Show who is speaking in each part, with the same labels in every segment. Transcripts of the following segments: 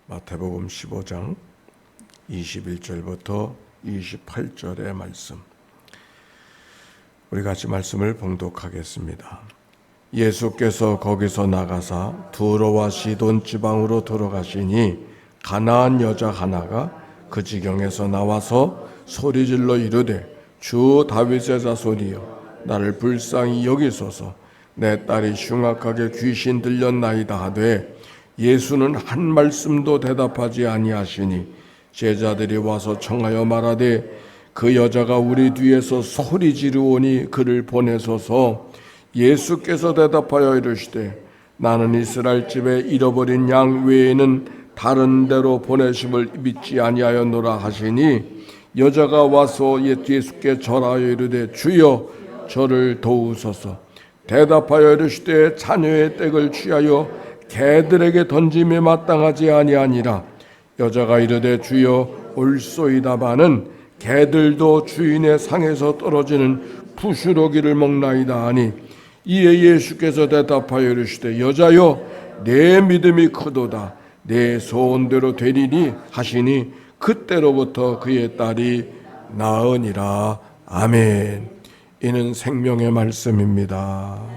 Speaker 1: 마태복음 15장 21절부터 28절의 말씀, 우리 같이 말씀을 봉독하겠습니다. 예수께서 거기서 나가사 두로와 시돈 지방으로 들어가시니 가나안 여자 하나가 그 지경에서 나와서 소리질러 이르되, 주 다윗의 자손이여 나를 불쌍히 여기소서. 내 딸이 흉악하게 귀신 들렸나이다 하되, 예수는 한 말씀도 대답하지 아니하시니 제자들이 와서 청하여 말하되, 그 여자가 우리 뒤에서 소리 지르오니 그를 보내소서. 예수께서 대답하여 이르시되, 나는 이스라엘 집에 잃어버린 양 외에는 다른 데로 보내심을 믿지 아니하였노라 하시니, 여자가 와서 예수께 절하여 이르되, 주여 저를 도우소서. 대답하여 이르시되, 자녀의 댁을 취하여 개들에게 던짐에 마땅하지 아니하니라. 여자가 이르되, 주여 올소이다마는 개들도 주인의 상에서 떨어지는 부스러기를 먹나이다 하니, 이에 예수께서 대답하여 이르시되, 여자여 내 믿음이 크도다. 내 소원대로 되리니 하시니, 그때로부터 그의 딸이 나으니라. 아멘. 이는 생명의 말씀입니다.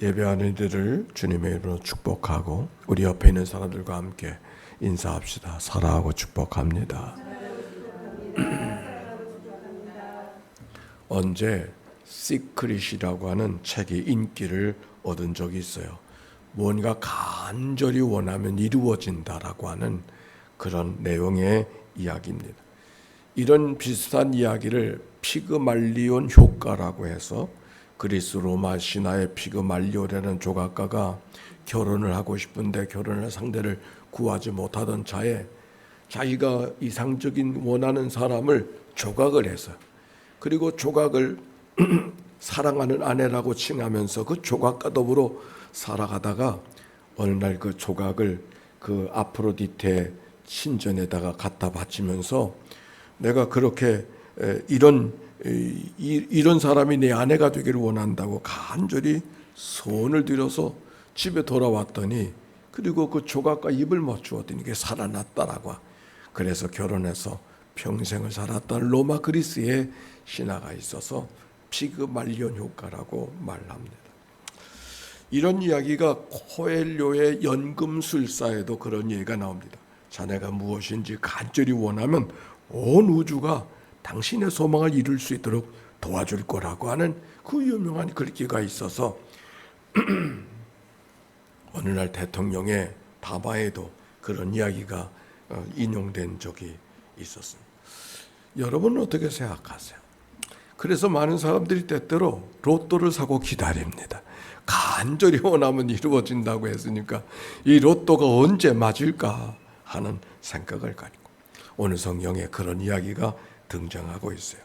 Speaker 1: 예배하는 이들을 주님의 이름으로 축복하고, 우리 옆에 있는 사람들과 함께 인사합시다. 사랑하고 축복합니다. 언제 시크릿이라고 하는 책이 인기를 얻은 적이 있어요. 뭔가 간절히 원하면 이루어진다라고 하는 그런 내용의 이야기입니다. 이런 비슷한 이야기를 피그말리온 효과라고 해서, 그리스 로마 신화의 피그말리오라는 조각가가 결혼을 하고 싶은데 결혼할 상대를 구하지 못하던 차에 자기가 이상적인 원하는 사람을 조각을 해서, 그리고 조각을 사랑하는 아내라고 칭하면서 그 조각과 더불어 살아가다가 어느 날 그 조각을 그 아프로디테 신전에다가 갖다 바치면서, 내가 그렇게 이런 사람이 내 아내가 되기를 원한다고 간절히 손을 들여서 집에 돌아왔더니, 그리고 그 조각과 입을 맞추었더니 이게 살아났다라고. 그래서 결혼해서 평생을 살았던 로마 그리스의 신화가 있어서 피그말리온 효과라고 말합니다. 이런 이야기가 코엘료의 연금술사에도 그런 얘기가 나옵니다. 자네가 무엇인지 간절히 원하면 온 우주가 당신의 소망을 이룰 수 있도록 도와줄 거라고 하는 그 유명한 글귀가 있어서 어느 날 대통령의 담화에도 그런 이야기가 인용된 적이 있었습니다. 여러분은 어떻게 생각하세요? 그래서 많은 사람들이 때때로 로또를 사고 기다립니다. 간절히 원하면 이루어진다고 했으니까 이 로또가 언제 맞을까 하는 생각을 가지고 오늘 성경에 그런 이야기가 등장하고 있어요.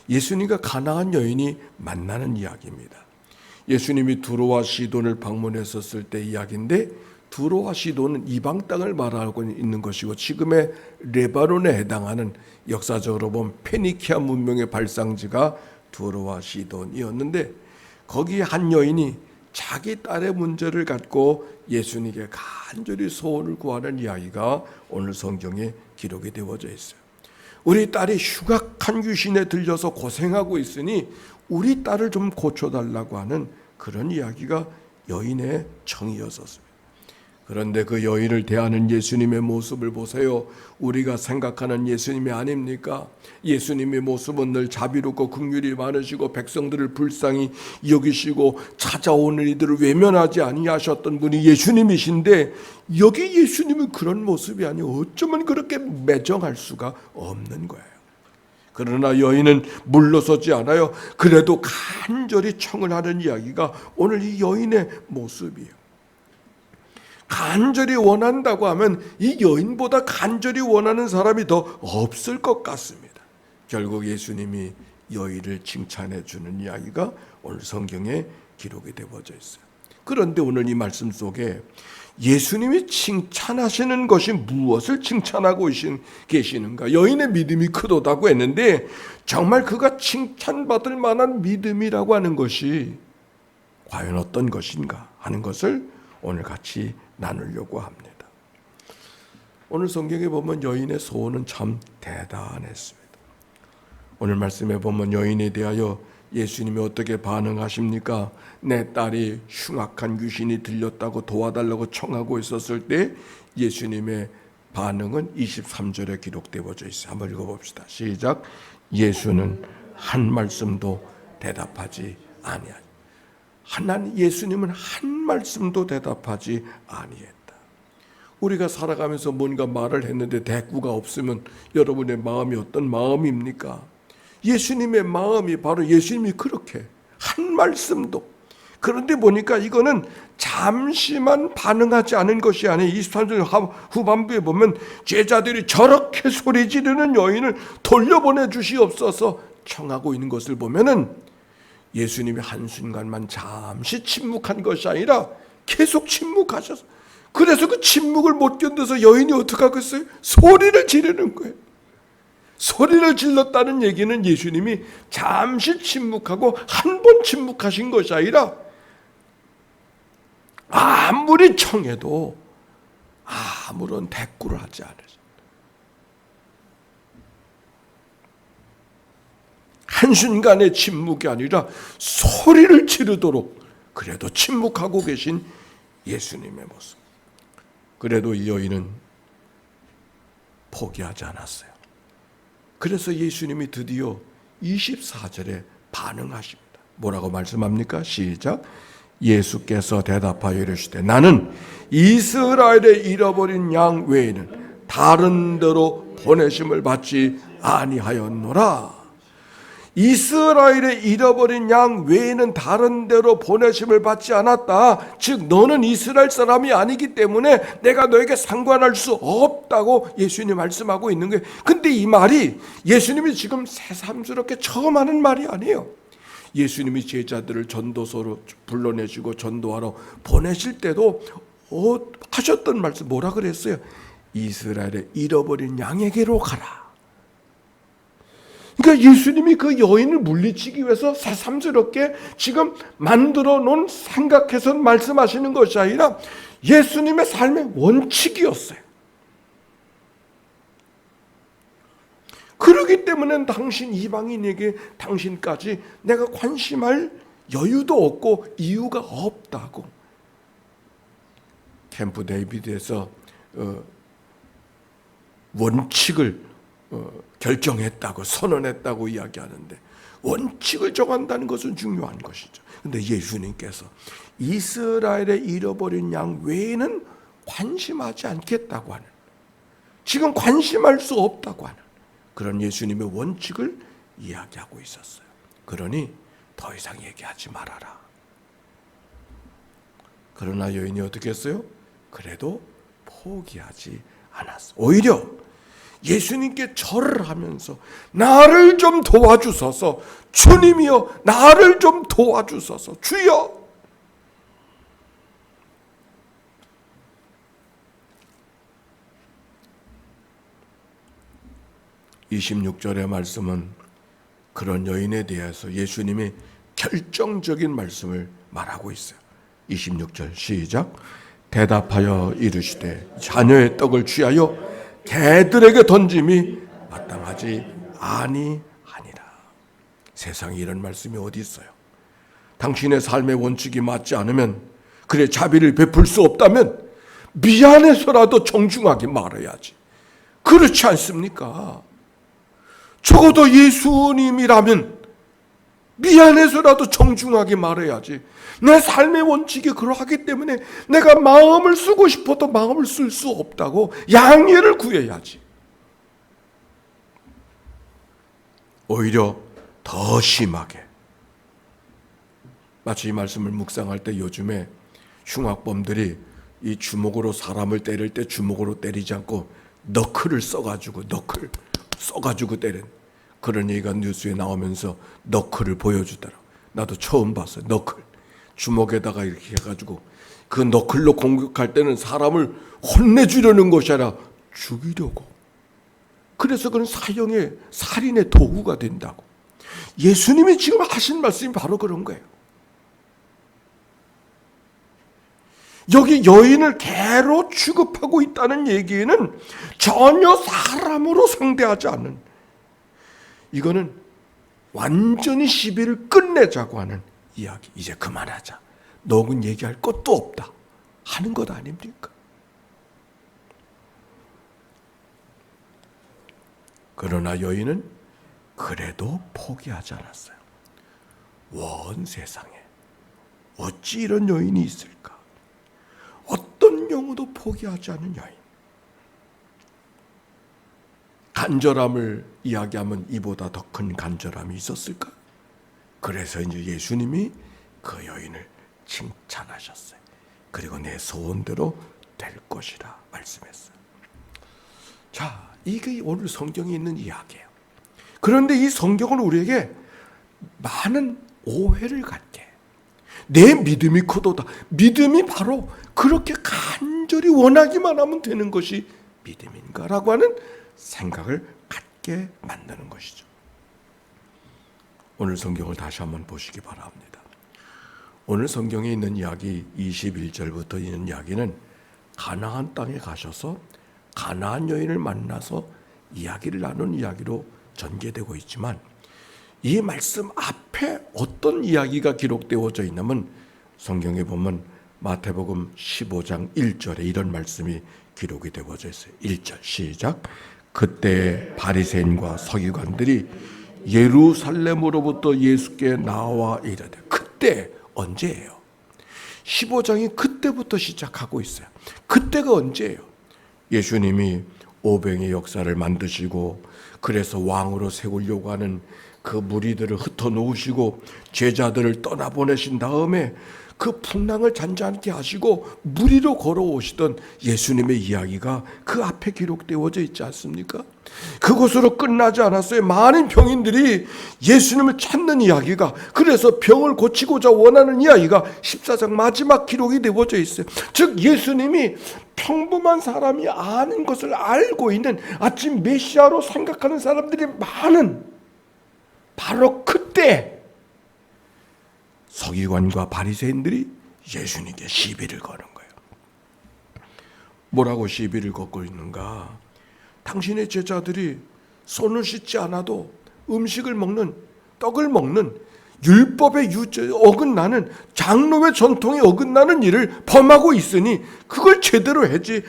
Speaker 1: 예수님과 가나안 여인이 만나는 이야기입니다. 예수님이 두로와 시돈을 방문했었을 때 이야기인데, 두로와 시돈은 이방 땅을 말하고 있는 것이고, 지금의 레바논에 해당하는, 역사적으로 보면 페니키아 문명의 발상지가 두로와 시돈이었는데, 거기에 한 여인이 자기 딸의 문제를 갖고 예수님께 간절히 소원을 구하는 이야기가 오늘 성경에 기록이 되어져 있어요. 우리 딸이 흉악한 귀신에 들려서 고생하고 있으니 우리 딸을 좀 고쳐달라고 하는 그런 이야기가 여인의 청이었었습니다. 그런데 그 여인을 대하는 예수님의 모습을 보세요. 우리가 생각하는 예수님이 아닙니까? 예수님의 모습은 늘 자비롭고 긍휼이 많으시고 백성들을 불쌍히 여기시고 찾아오는 이들을 외면하지 아니하셨던 분이 예수님이신데, 여기 예수님은 그런 모습이 아니고 어쩌면 그렇게 매정할 수가 없는 거예요. 그러나 여인은 물러서지 않아요. 그래도 간절히 청을 하는 이야기가 오늘 이 여인의 모습이에요. 간절히 원한다고 하면 이 여인보다 간절히 원하는 사람이 더 없을 것 같습니다. 결국 예수님이 여인을 칭찬해 주는 이야기가 오늘 성경에 기록이 되어져 있어요. 그런데 오늘 이 말씀 속에 예수님이 칭찬하시는 것이 무엇을 칭찬하고 계시는가? 여인의 믿음이 크도다고 했는데, 정말 그가 칭찬받을 만한 믿음이라고 하는 것이 과연 어떤 것인가 하는 것을 오늘 같이 나누려고 합니다. 오늘 성경에 보면 여인의 소원은 참 대단했습니다. 오늘 말씀에 보면 여인에 대하여 예수님이 어떻게 반응하십니까? 내 딸이 흉악한 귀신이 들렸다고 도와달라고 청하고 있었을 때 예수님의 반응은 23절에 기록되어져 있어요. 한번 읽어봅시다. 시작. 예수는 한 말씀도 대답하지 아니하니. 하나님 예수님은 한 말씀도 대답하지 아니했다. 우리가 살아가면서 뭔가 말을 했는데 대꾸가 없으면 여러분의 마음이 어떤 마음입니까? 예수님의 마음이 바로 예수님이 그렇게 한 말씀도. 그런데 보니까 이거는 잠시만 반응하지 않은 것이 아니에요. 23절 후반부에 보면 제자들이 저렇게 소리 지르는 여인을 돌려보내 주시옵소서 청하고 있는 것을 보면은 예수님이 한순간만 잠시 침묵한 것이 아니라 계속 침묵하셔서, 그래서 그 침묵을 못 견뎌서 여인이 어떻게 하겠어요? 소리를 지르는 거예요. 소리를 질렀다는 얘기는 예수님이 잠시 침묵하고 한 번 침묵하신 것이 아니라 아무리 청해도 아무런 대꾸를 하지 않으셨어요. 한순간의 침묵이 아니라 소리를 지르도록 그래도 침묵하고 계신 예수님의 모습. 그래도 이 여인은 포기하지 않았어요. 그래서 예수님이 드디어 24절에 반응하십니다. 뭐라고 말씀합니까? 시작. 예수께서 대답하여 이르시되 나는 이스라엘에 잃어버린 양 외에는 다른 데로 보내심을 받지 아니하였노라. 이스라엘에 잃어버린 양 외에는 다른 데로 보내심을 받지 않았다. 즉 너는 이스라엘 사람이 아니기 때문에 내가 너에게 상관할 수 없다고 예수님이 말씀하고 있는 거예요. 근데 이 말이 예수님이 지금 새삼스럽게 처음 하는 말이 아니에요. 예수님이 제자들을 전도서로 불러내시고 전도하러 보내실 때도 하셨던 말씀 뭐라 그랬어요? 이스라엘에 잃어버린 양에게로 가라. 그러니까 예수님이 그 여인을 물리치기 위해서 새삼스럽게 지금 만들어 놓은 생각해서 말씀하시는 것이 아니라 예수님의 삶의 원칙이었어요. 그렇기 때문에 당신 이방인에게 당신까지 내가 관심할 여유도 없고 이유가 없다고. 캠프 데이비드에서 원칙을 결정했다고 선언했다고 이야기하는데 원칙을 정한다는 것은 중요한 것이죠. 그런데 예수님께서 이스라엘에 잃어버린 양 외에는 관심하지 않겠다고 하는, 지금 관심할 수 없다고 하는 그런 예수님의 원칙을 이야기하고 있었어요. 그러니 더 이상 얘기하지 말아라. 그러나 여인이 어떻게 했어요? 그래도 포기하지 않았어요. 오히려 예수님께 절을 하면서 나를 좀 도와주소서, 주님이여 나를 좀 도와주소서, 주여. (26절의) 말씀은 그런 여인에 대해서 예수님이 결정적인 말씀을 말하고 있어요. 26절 시작. 대답하여 이르시되 자녀의 떡을 취하여 개들에게 던짐이 마땅하지 아니하니라. 세상에 이런 말씀이 어디 있어요? 당신의 삶의 원칙이 맞지 않으면, 그래 자비를 베풀 수 없다면 미안해서라도 정중하게 말해야지. 그렇지 않습니까? 적어도 예수님이라면 미안해서라도 정중하게 말해야지. 내 삶의 원칙이 그러하기 때문에 내가 마음을 쓰고 싶어도 마음을 쓸 수 없다고 양해를 구해야지. 오히려 더 심하게, 마치 이 말씀을 묵상할 때 요즘에 흉악범들이 이 주먹으로 사람을 때릴 때 주먹으로 때리지 않고 너클을 써가지고 때린 그런 얘기가 뉴스에 나오면서 너클을 보여주더라고. 나도 처음 봤어요. 너클. 주먹에다가 이렇게 해가지고 그 너클로 공격할 때는 사람을 혼내주려는 것이 아니라 죽이려고. 그래서 그런 사형의 살인의 도구가 된다고. 예수님이 지금 하신 말씀이 바로 그런 거예요. 여기 여인을 개로 취급하고 있다는 얘기는 전혀 사람으로 상대하지 않는, 이거는 완전히 시비를 끝내자고 하는 이야기. 이제 그만하자, 너는 얘기할 것도 없다 하는 것 아닙니까? 그러나 여인은 그래도 포기하지 않았어요. 원 세상에 어찌 이런 여인이 있을까? 어떤 경우도 포기하지 않은 여인. 간절함을 이야기하면 이보다 더 큰 간절함이 있었을까? 그래서 이제 예수님이 그 여인을 칭찬하셨어요. 그리고 내 소원대로 될 것이라 말씀했어요. 자, 이게 오늘 성경에 있는 이야기예요. 그런데 이 성경은 우리에게 많은 오해를 갖게, 내 믿음이 커도다, 믿음이 바로 그렇게 간절히 원하기만 하면 되는 것이 믿음인가라고 하는 생각을 갖게 만드는 것이죠. 오늘 성경을 다시 한번 보시기 바랍니다. 오늘 성경에 있는 이야기 21절부터 있는 이야기는 가나안 땅에 가셔서 가나안 여인을 만나서 이야기를 나눈 이야기로 전개되고 있지만, 이 말씀 앞에 어떤 이야기가 기록되어져 있냐면, 성경에 보면 마태복음 15장 1절에 이런 말씀이 기록이 되어져 있어요. 1절 시작. 그때 바리새인과 서기관들이 예루살렘으로부터 예수께 나와 이르되. 그때 언제예요? 15장이 그때부터 시작하고 있어요. 그때가 언제예요? 예수님이 오병의 역사를 만드시고, 그래서 왕으로 세우려고 하는 그 무리들을 흩어놓으시고 제자들을 떠나보내신 다음에 그 풍랑을 잔잔케 하시고 무리로 걸어오시던 예수님의 이야기가 그 앞에 기록되어져 있지 않습니까? 그것으로 끝나지 않았어요. 많은 병인들이 예수님을 찾는 이야기가, 그래서 병을 고치고자 원하는 이야기가 14장 마지막 기록이 되어져 있어요. 즉 예수님이 평범한 사람이 아는 것을 알고 있는 아침 메시아로 생각하는 사람들이 많은, 바로 그때 서기관과 바리새인들이 예수님께 시비를 거는 거예요. 뭐라고 시비를 걷고 있는가? 당신의 제자들이 손을 씻지 않아도 음식을 먹는, 떡을 먹는, 율법에 어긋나는, 장로의 전통에 어긋나는 일을 범하고 있으니 그걸 제대로 해지,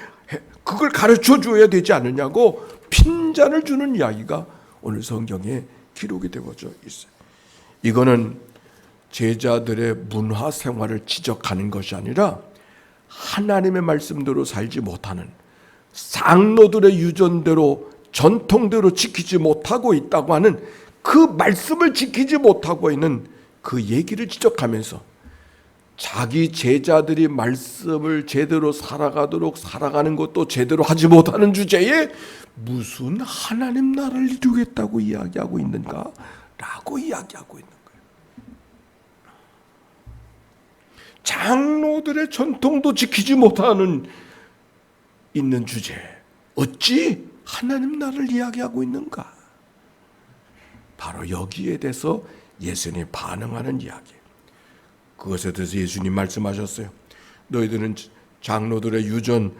Speaker 1: 그걸 가르쳐 줘야 되지 않느냐고 핀잔을 주는 이야기가 오늘 성경에 기록이 되어져 있어요. 이거는 제자들의 문화 생활을 지적하는 것이 아니라 하나님의 말씀대로 살지 못하는, 장로들의 유전대로 전통대로 지키지 못하고 있다고 하는, 그 말씀을 지키지 못하고 있는 그 얘기를 지적하면서 자기 제자들이 말씀을 제대로 살아가도록 살아가는 것도 제대로 하지 못하는 주제에 무슨 하나님 나라를 이루겠다고 이야기하고 있는가? 라고 이야기하고 있는 거예요. 장로들의 전통도 지키지 못하는 있는 주제에 어찌 하나님 나라를 이야기하고 있는가? 바로 여기에 대해서 예수님이 반응하는 이야기. 그것에 대해서 예수님 말씀하셨어요. 너희들은 장로들의 유전,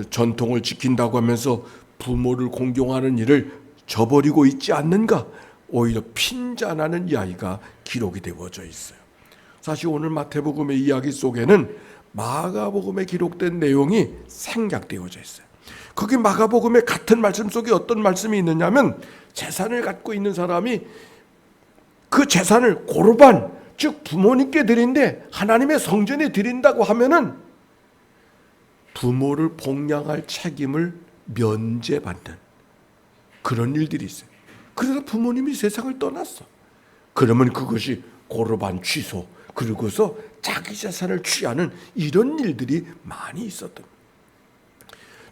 Speaker 1: 전통을 지킨다고 하면서 부모를 공경하는 일을 저버리고 있지 않는가? 오히려 핀잔하는 이야기가 기록이 되어져 있어요. 사실 오늘 마태복음의 이야기 속에는 마가복음에 기록된 내용이 생략되어져 있어요. 거기 마가복음의 같은 말씀 속에 어떤 말씀이 있느냐면, 재산을 갖고 있는 사람이 그 재산을 고르반, 즉 부모님께 드린데 하나님의 성전에 드린다고 하면은 부모를 복양할 책임을 면제받는 그런 일들이 있어요. 그래서 부모님이 세상을 떠났어. 그러면 그것이 고르반 취소, 그리고서 자기 재산을 취하는 이런 일들이 많이 있었던,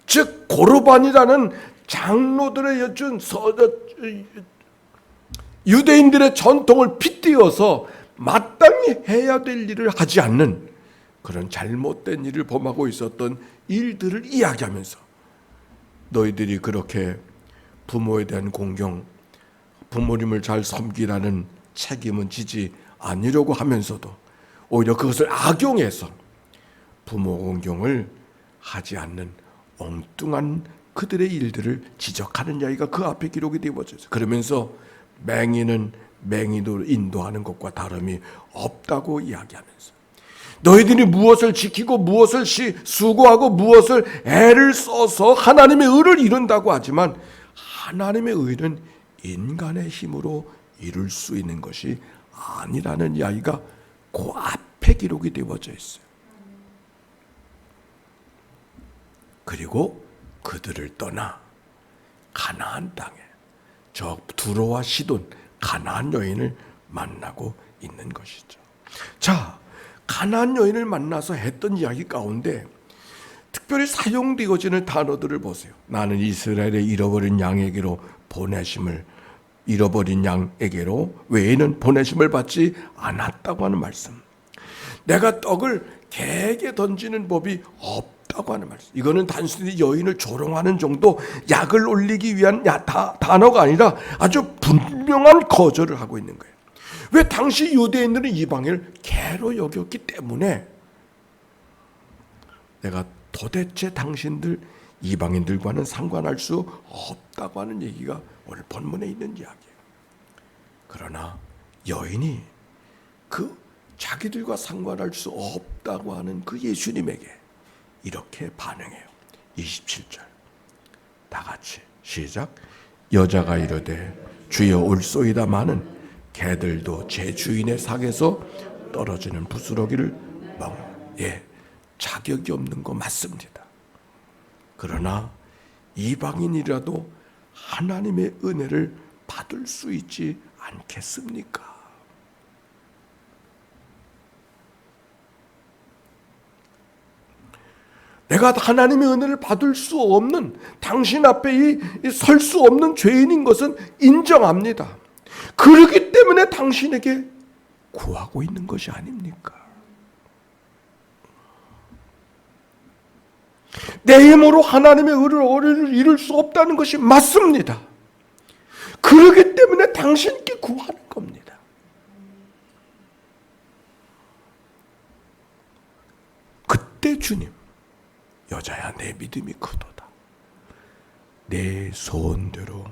Speaker 1: 즉 고르반이라는 장로들의 여준 유대인들의 전통을 빗대어서 마땅히 해야 될 일을 하지 않는 그런 잘못된 일을 범하고 있었던 일들을 이야기하면서, 너희들이 그렇게 부모에 대한 공경, 부모님을 잘 섬기라는 책임은 지지 않으려고 하면서도 오히려 그것을 악용해서 부모 공경을 하지 않는 엉뚱한 그들의 일들을 지적하는 이야기가 그 앞에 기록이 되어졌어요. 그러면서 맹인은 맹인으로 인도하는 것과 다름이 없다고 이야기하면서 너희들이 무엇을 지키고 무엇을 수고하고 무엇을 애를 써서 하나님의 의를 이룬다고 하지만 하나님의 의는 인간의 힘으로 이룰 수 있는 것이 아니라는 이야기가 그 앞에 기록이 되어져 있어요. 그리고 그들을 떠나 가나안 땅에 저 두로와 시돈 가나안 여인을 만나고 있는 것이죠. 자, 가나안 여인을 만나서 했던 이야기 가운데 특별히 사용되어지는 단어들을 보세요. 나는 이스라엘의 잃어버린 양에게로 보내심을 잃어버린 양에게로 외에는 보내심을 받지 않았다고 하는 말씀. 내가 떡을 개에게 던지는 법이 없다고 하는 말씀. 이거는 단순히 여인을 조롱하는 정도 약을 올리기 위한 단어가 아니라 아주 분명한 거절을 하고 있는 거예요. 왜? 당시 유대인들은 이방인을 개로 여겼기 때문에 내가 도대체 당신들 이방인들과는 상관할 수 없다고 하는 얘기가 오늘 본문에 있는 이야기예요. 그러나 여인이 그 자기들과 상관할 수 없다고 하는 그 예수님에게 이렇게 반응해요. 27절 다 같이 시작. 여자가 이르되 주여 올소이다마는 개들도 제 주인의 상에서 떨어지는 부스러기를 먹는, 예, 자격이 없는 거 맞습니다. 그러나 이방인이라도 하나님의 은혜를 받을 수 있지 않겠습니까? 내가 하나님의 은혜를 받을 수 없는, 당신 앞에 설 수 없는 죄인인 것은 인정합니다. 그렇기 때문에 당신에게 구하고 있는 것이 아닙니까? 내 힘으로 하나님의 의를 이룰 수 없다는 것이 맞습니다. 그렇기 때문에 당신께 구하는 겁니다. 그때 주님, 여자야 내 믿음이 크도다. 내 소원대로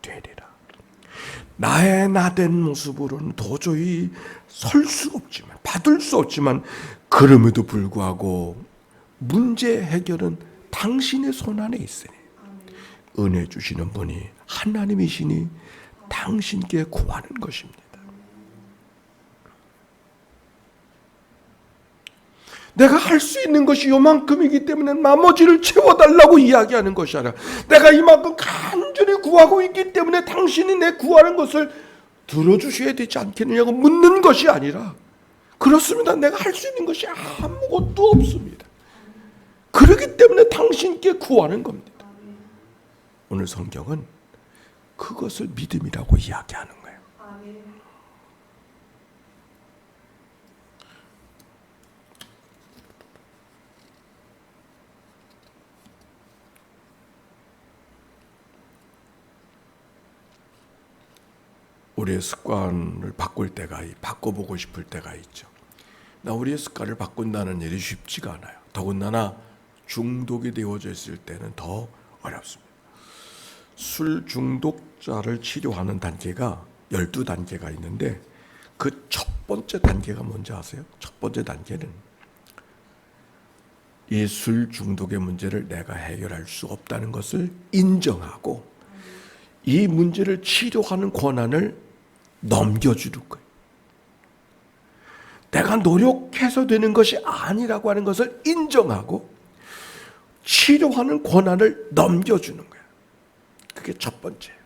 Speaker 1: 되리라. 나의 나된 모습으로는 도저히 설 수 없지만, 받을 수 없지만, 그럼에도 불구하고 문제 해결은 당신의 손 안에 있으니 은혜 주시는 분이 하나님이시니 당신께 구하는 것입니다. 내가 할 수 있는 것이 요만큼이기 때문에 나머지를 채워달라고 이야기하는 것이 아니라 내가 이만큼 간절히 구하고 있기 때문에 당신이 내 구하는 것을 들어주셔야 되지 않겠느냐고 묻는 것이 아니라, 그렇습니다. 내가 할 수 있는 것이 아무것도 없습니다. 그렇기 때문에 당신께 구하는 겁니다. 오늘 성경은 그것을 믿음이라고 이야기하는 거예요. 우리의 습관을 바꿀 때가, 바꿔보고 싶을 때가 있죠. 우리의 습관을 바꾼다는 일이 쉽지가 않아요. 더군다나 중독이 되어져 있을 때는 더 어렵습니다. 술 중독자를 치료하는 단계가 12단계가 있는데 그 첫 번째 단계가 뭔지 아세요? 첫 번째 단계는 이 술 중독의 문제를 내가 해결할 수 없다는 것을 인정하고 이 문제를 치료하는 권한을 넘겨주는 거예요. 내가 노력해서 되는 것이 아니라고 하는 것을 인정하고 치료하는 권한을 넘겨주는 거예요. 그게 첫 번째예요.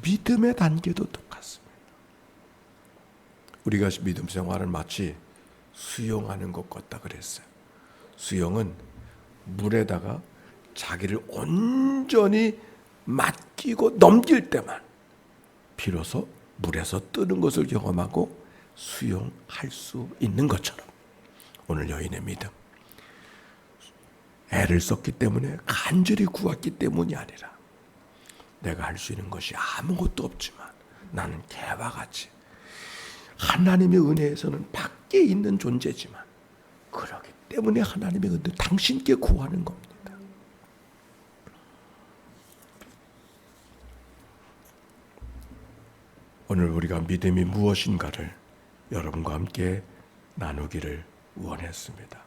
Speaker 1: 믿음의 단계도 똑같습니다. 우리가 믿음 생활은 마치 수영하는 것 같다 그랬어요. 수영은 물에다가 자기를 온전히 맡기고 넘길 때만 비로소 물에서 뜨는 것을 경험하고 수영할 수 있는 것처럼 오늘 여인의 믿음, 애를 썼기 때문에 간절히 구했기 때문이 아니라 내가 할 수 있는 것이 아무것도 없지만 나는 개와 같이 하나님의 은혜에서는 밖에 있는 존재지만 그렇기 때문에 하나님의 은혜 당신께 구하는 겁니다. 오늘 우리가 믿음이 무엇인가를 여러분과 함께 나누기를 원했습니다.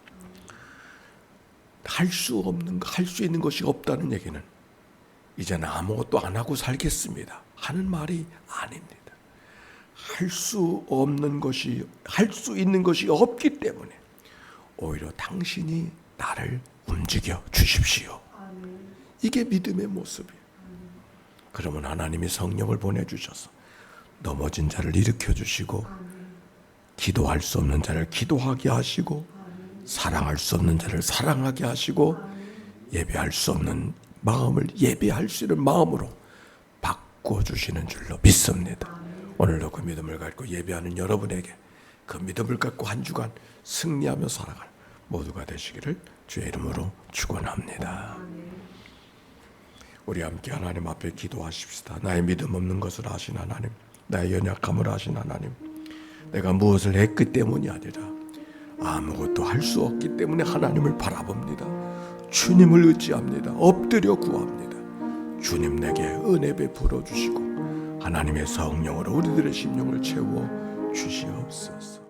Speaker 1: 할 수 없는 거, 할 수 있는 것이 없다는 얘기는 이제는 아무것도 안 하고 살겠습니다 하는 말이 아닙니다. 할 수 없는 것이, 할 수 있는 것이 없기 때문에 오히려 당신이 나를 움직여 주십시오. 이게 믿음의 모습이에요. 그러면 하나님이 성령을 보내주셔서 넘어진 자를 일으켜 주시고, 기도할 수 없는 자를 기도하게 하시고, 사랑할 수 없는 자를 사랑하게 하시고, 예배할 수 없는 마음을 예배할 수 있는 마음으로 바꿔주시는 줄로 믿습니다. 오늘도 그 믿음을 갖고 예배하는 여러분에게 그 믿음을 갖고 한 주간 승리하며 살아갈 모두가 되시기를 주의 이름으로 축원합니다. 우리 함께 하나님 앞에 기도하십시다. 나의 믿음 없는 것을 아신 하나님, 나의 연약함을 아신 하나님, 내가 무엇을 했기 때문이 아니라 아무것도 할 수 없기 때문에 하나님을 바라봅니다. 주님을 의지합니다. 엎드려 구합니다. 주님 내게 은혜 베풀어 주시고 하나님의 성령으로 우리들의 심령을 채워 주시옵소서.